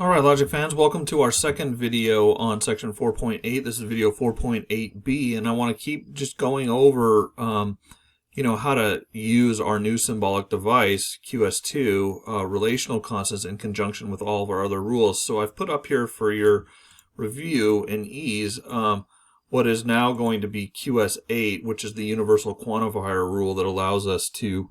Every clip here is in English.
Alright, Logic fans, welcome to our second video on section 4.8. This is video 4.8b, and I want to keep just going over how to use our new symbolic device, QS2, relational constants in conjunction with all of our other rules. So I've put up here for your review and ease what is now going to be QS8, which is the Universal Quantifier rule that allows us to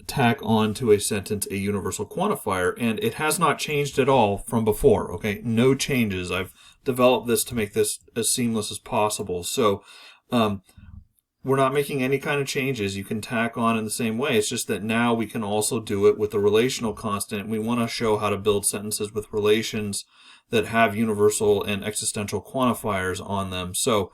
tack on to a sentence a universal quantifier, and it has not changed at all from before. Okay, no changes. I've developed this to make this as seamless as possible. So we're not making any kind of changes. You can tack on in the same way. It's just that now we can also do it with a relational constant. We want to show how to build sentences with relations that have universal and existential quantifiers on them. So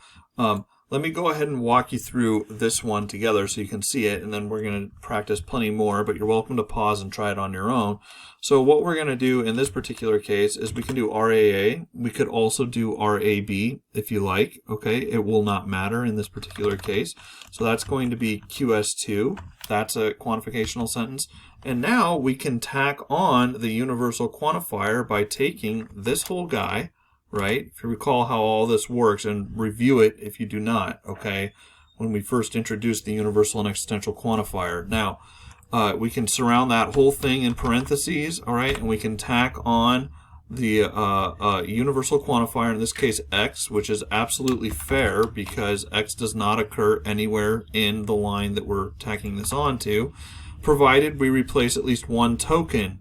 let me go ahead and walk you through this one together so you can see it, and then we're going to practice plenty more, but you're welcome to pause and try it on your own. So what we're going to do in this particular case is we can do RAA. We could also do RAB if you like. Okay, it will not matter in this particular case. So that's going to be QS2. That's a quantificational sentence. And now we can tack on the universal quantifier by taking this whole guy, right? If you recall how all this works, and review it if you do not, okay, when we first introduced the universal and existential quantifier. Now, we can surround that whole thing in parentheses, all right, and we can tack on the universal quantifier, in this case x, which is absolutely fair because x does not occur anywhere in the line that we're tacking this onto, provided we replace at least one token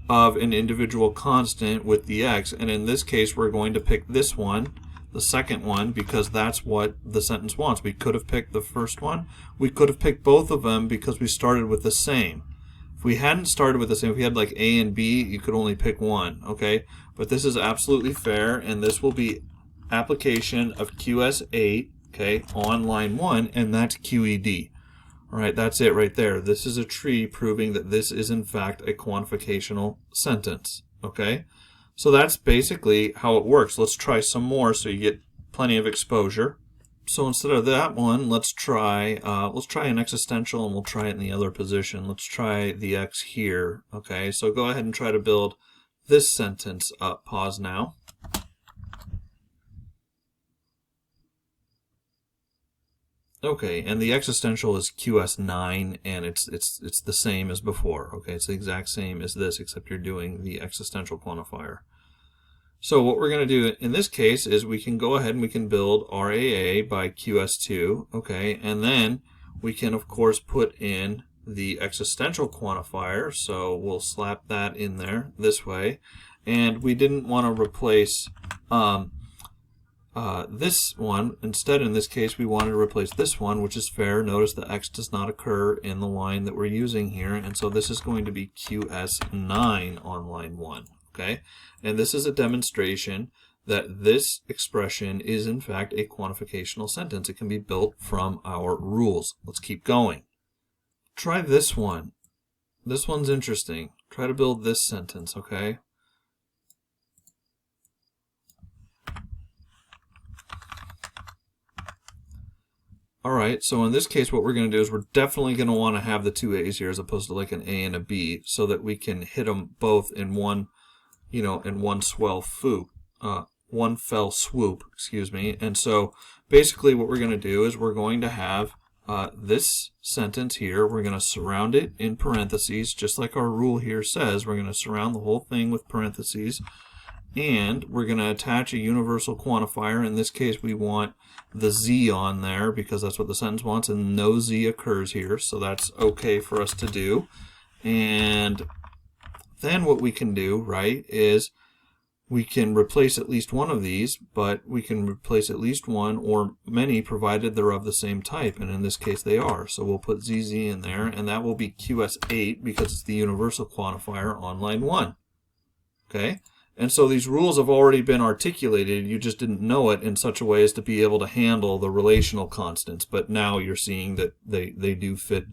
of an individual constant with the x, and in this case we're going to pick this one, the second one, because that's what the sentence wants. We could have picked the first one. We could have picked both of them because we started with the same. If we hadn't started with the same, if we had like A and B, you could only pick one, okay? But this is absolutely fair, and this will be application of QS8, okay, on line 1, and that's QED. All right, that's it right there. This is a tree proving that this is in fact a quantificational sentence. Okay, so that's basically how it works. Let's try some more so you get plenty of exposure. So instead of that one, let's try an existential, and we'll try it in the other position. Let's try the x here. Okay, so go ahead and try to build this sentence up. Pause now. Okay, and the existential is QS9, and it's the same as before. Okay, it's the exact same as this, except you're doing the existential quantifier. So what we're going to do in this case is we can go ahead and we can build RAA by QS2, okay, and then we can of course put in the existential quantifier, so we'll slap that in there this way, and we didn't want to replace this one. Instead, in this case, we wanted to replace this one, which is fair. Notice the x does not occur in the line that we're using here, and so this is going to be QS9 on line 1. Okay, and this is a demonstration that this expression is in fact a quantificational sentence. It can be built from our rules. Let's keep going. Try this one. This one's interesting. Try to build this sentence, okay? Alright, so in this case what we're going to do is we're definitely going to want to have the two A's here as opposed to like an A and a B, so that we can hit them both in one, in one fell swoop, excuse me. And so basically what we're going to do is we're going to have this sentence here, we're going to surround it in parentheses, just like our rule here says. We're going to surround the whole thing with parentheses, and we're going to attach a universal quantifier. In this case, we want the z on there because that's what the sentence wants, and no z occurs here, so that's okay for us to do. And then what we can do, right, is we can replace at least one of these, but we can replace at least one or many provided they're of the same type, and in this case they are. So we'll put ZZ in there, and that will be QS8 because it's the universal quantifier on line 1. Okay? And so these rules have already been articulated. You just didn't know it in such a way as to be able to handle the relational constants. But now you're seeing that they do fit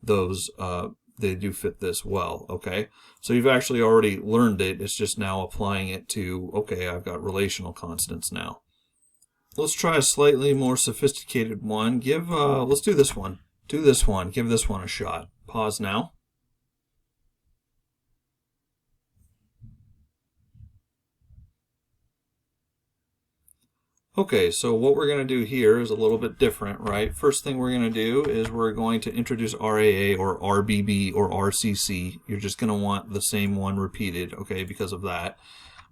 those. They do fit this well. Okay, so you've actually already learned it. It's just now applying it to, okay, I've got relational constants now. Let's try a slightly more sophisticated one. Let's do this one. Do this one. Give this one a shot. Pause now. Okay, so what we're going to do here is a little bit different, right? First thing we're going to do is we're going to introduce RAA or RBB or RCC. You're just going to want the same one repeated, okay, because of that.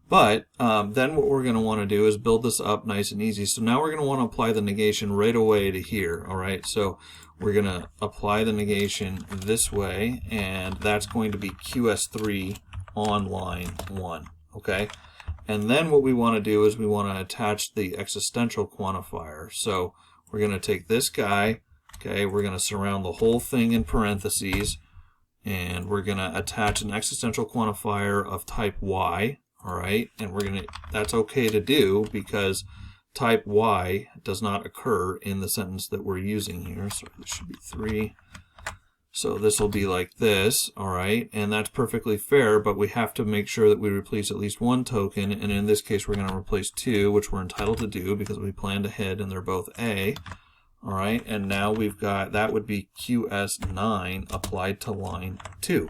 But then what we're going to want to do is build this up nice and easy. So now we're going to want to apply the negation right away to here, all right? So we're going to apply the negation this way, and that's going to be QS3 on line 1, okay? And then what we want to do is we want to attach the existential quantifier. So we're going to take this guy, okay, we're going to surround the whole thing in parentheses, and we're going to attach an existential quantifier of type Y, all right? And we're going to, that's okay to do because type Y does not occur in the sentence that we're using here. So this should be 3. So this will be like this, all right, and that's perfectly fair, but we have to make sure that we replace at least one token, and in this case we're going to replace 2, which we're entitled to do because we planned ahead and they're both A, all right, and now we've got, that would be QS9 applied to line 2,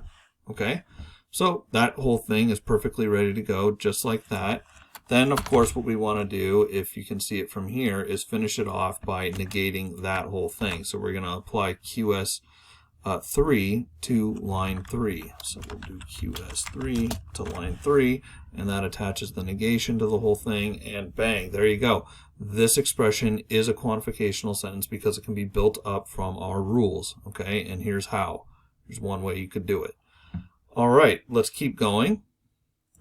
okay? So that whole thing is perfectly ready to go, just like that. Then, of course, what we want to do, if you can see it from here, is finish it off by negating that whole thing. So we're going to apply QS 3 to line 3. So we'll do QS3 to line 3, and that attaches the negation to the whole thing, and bang, there you go. This expression is a quantificational sentence because it can be built up from our rules, okay? And here's how. There's one way you could do it. All right, let's keep going.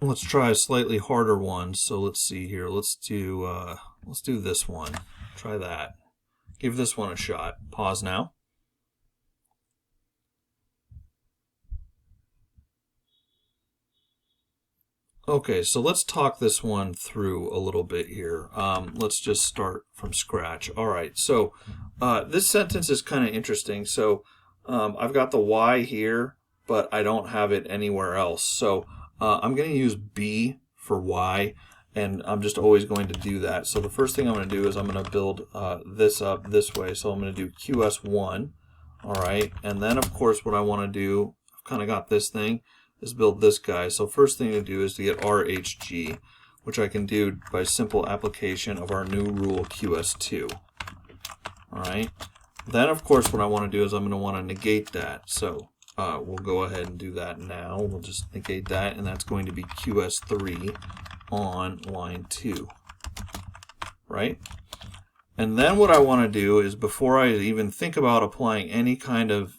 Let's try a slightly harder one. So let's see here. Let's do this one. Try that. Give this one a shot. Pause now. Okay, so let's talk this one through a little bit here. Let's just start from scratch. All right, so this sentence is kind of interesting. So I've got the Y here, but I don't have it anywhere else. So I'm going to use B for Y, and I'm just always going to do that. So the first thing I'm going to do is I'm going to build this up this way. So I'm going to do QS1, all right? And then, of course, what I want to do, I've kind of got this thing, is build this guy. So first thing to do is to get RHG, which I can do by simple application of our new rule QS2. All right. Then, of course, what I want to do is I'm going to want to negate that. So we'll go ahead and do that now. We'll just negate that, and that's going to be QS3 on line 2. Right? And then what I want to do is, before I even think about applying any kind of,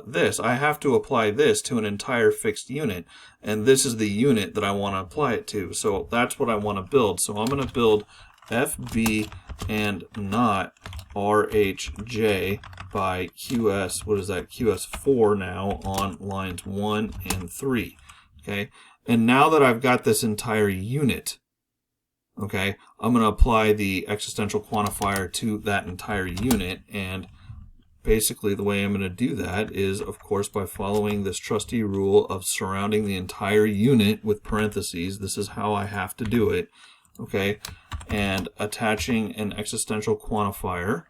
this, I have to apply this to an entire fixed unit, and this is the unit that I want to apply it to. So that's what I want to build. So I'm going to build FB and not RHJ by QS, what is that, QS4 now on lines 1 and 3. Okay, and now that I've got this entire unit, okay, I'm going to apply the existential quantifier to that entire unit, and basically the way I'm going to do that is, of course, by following this trusty rule of surrounding the entire unit with parentheses. This is how I have to do it, okay, and attaching an existential quantifier.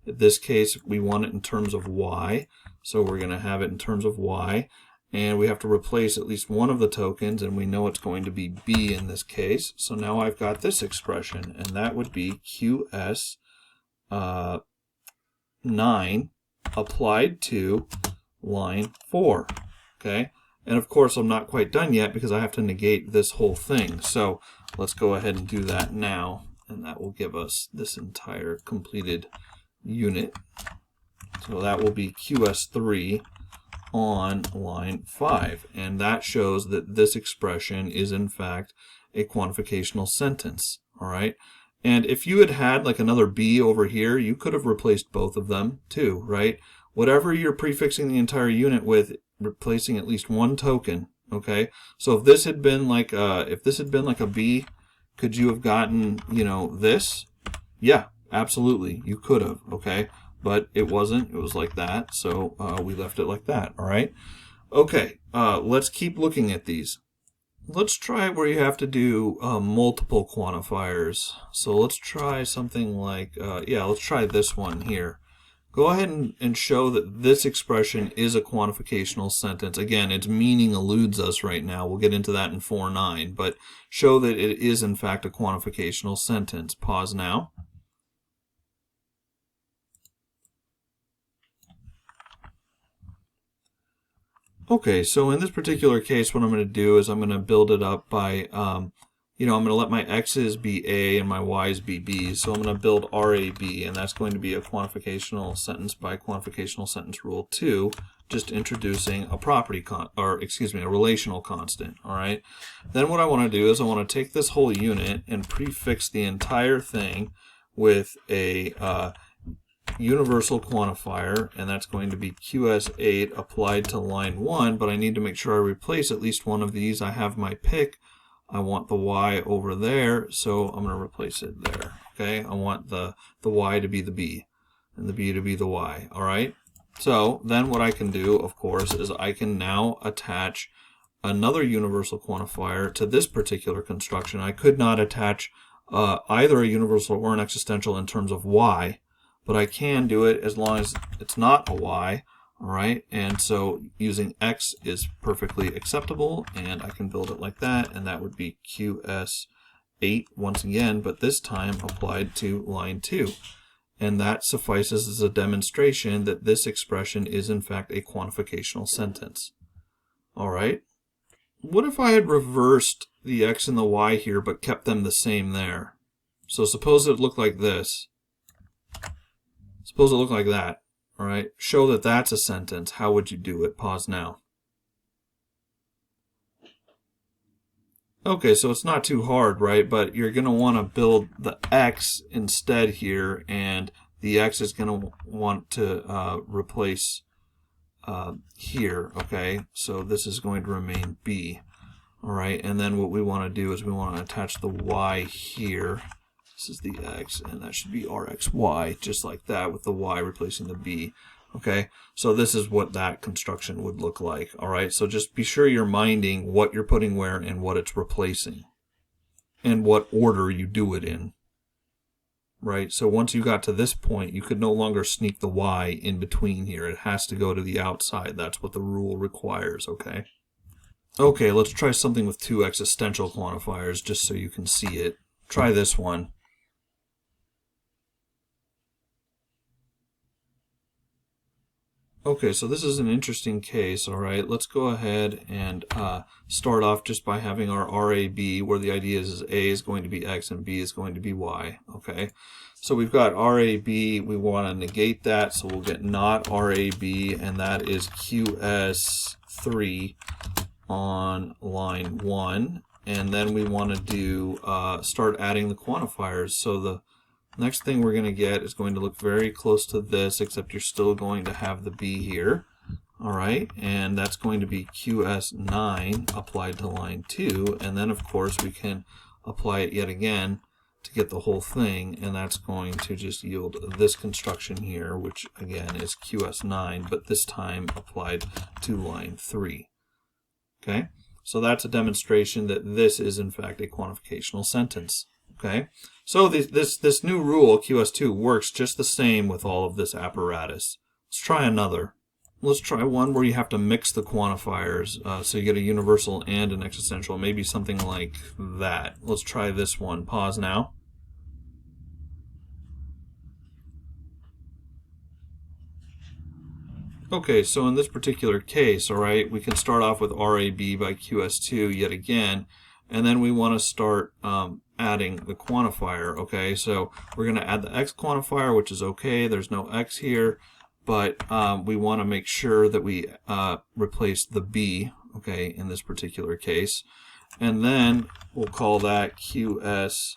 In this case, we want it in terms of Y, so we're going to have it in terms of Y, and we have to replace at least one of the tokens, and we know it's going to be B in this case. So now I've got this expression, and that would be QS 9 applied to line 4, okay? And of course I'm not quite done yet because I have to negate this whole thing. So let's go ahead and do that now, and that will give us this entire completed unit. So that will be QS3 on line 5, and that shows that this expression is in fact a quantificational sentence, all right? And if you had had like another B over here, you could have replaced both of them too, right? Whatever you're prefixing the entire unit with, replacing at least one token, okay? So if this had been like a B, could you have gotten, this? Yeah, absolutely, you could have, okay? But it wasn't, it was like that, so we left it like that, all right? Okay, let's keep looking at these. Let's try where you have to do multiple quantifiers. So let's try something like, let's try this one here. go ahead and show that this expression is a quantificational sentence. Again, its meaning eludes us right now. We'll get into that in 4.9, but show that it is in fact a quantificational sentence. Pause now. Okay, so in this particular case, what I'm going to do is I'm going to build it up by, I'm going to let my x's be a and my y's be b. So I'm going to build RAB, and that's going to be a quantificational sentence by quantificational sentence rule 2, just introducing a a relational constant. All right. Then what I want to do is I want to take this whole unit and prefix the entire thing with a universal quantifier, and that's going to be QS8 applied to line 1, but I need to make sure I replace at least one of these. I have my pick. I want the y over there, so I'm going to replace it there. Okay, I want the y to be the b and the b to be the y. All right, so then what I can do, of course, is I can now attach another universal quantifier to this particular construction. I could not attach either a universal or an existential in terms of y, but I can do it as long as it's not a y. All right, and so using x is perfectly acceptable, and I can build it like that, and that would be QS8 once again, but this time applied to line 2. And that suffices as a demonstration that this expression is in fact a quantificational sentence. All right, what if I had reversed the x and the y here but kept them the same there? So suppose it looked like this. Suppose it looked like that. All right, show that that's a sentence. How would you do it? Pause now. Okay, so it's not too hard, right? But you're going to want to build the x instead here, and the x is going to want to replace here, okay? So this is going to remain b, all right? And then what we want to do is we want to attach the y here. This is the x, and that should be rxy, just like that, with the y replacing the b. Okay, so this is what that construction would look like. All right, so just be sure you're minding what you're putting where and what it's replacing, and what order you do it in. Right, so once you got to this point, you could no longer sneak the y in between here. It has to go to the outside. That's what the rule requires, okay? Okay, let's try something with 2 existential quantifiers just so you can see it. Try this one. Okay, so this is an interesting case, all right? Let's go ahead and start off just by having our RAB, where the idea is A is going to be X and B is going to be Y, okay? So we've got RAB, we want to negate that, so we'll get not RAB, and that is QS3 on line 1. And then we want to do start adding the quantifiers. So the next thing we're going to get is going to look very close to this, except you're still going to have the B here. All right, and that's going to be QS9 applied to line 2. And then, of course, we can apply it yet again to get the whole thing, and that's going to just yield this construction here, which again is QS9, but this time applied to line 3. Okay, so that's a demonstration that this is in fact a quantificational sentence. Okay, so this new rule, QS2, works just the same with all of this apparatus. Let's try another. Let's try one where you have to mix the quantifiers, so you get a universal and an existential, maybe something like that. Let's try this one. Pause now. Okay, so in this particular case, all right, we can start off with RAB by QS2 yet again, and then we want to start adding the quantifier. Okay, so we're going to add the X quantifier, which is okay. There's no X here, but we want to make sure that we replace the B, okay, in this particular case. And then we'll call that QS8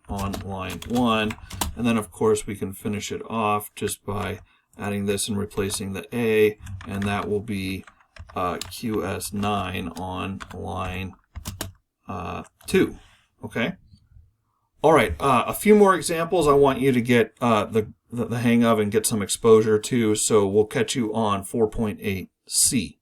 on line 1. And then, of course, we can finish it off just by adding this and replacing the A, and that will be QS9 on line 2. Okay. All right. A few more examples I want you to get the hang of and get some exposure to. So we'll catch you on 4.8C.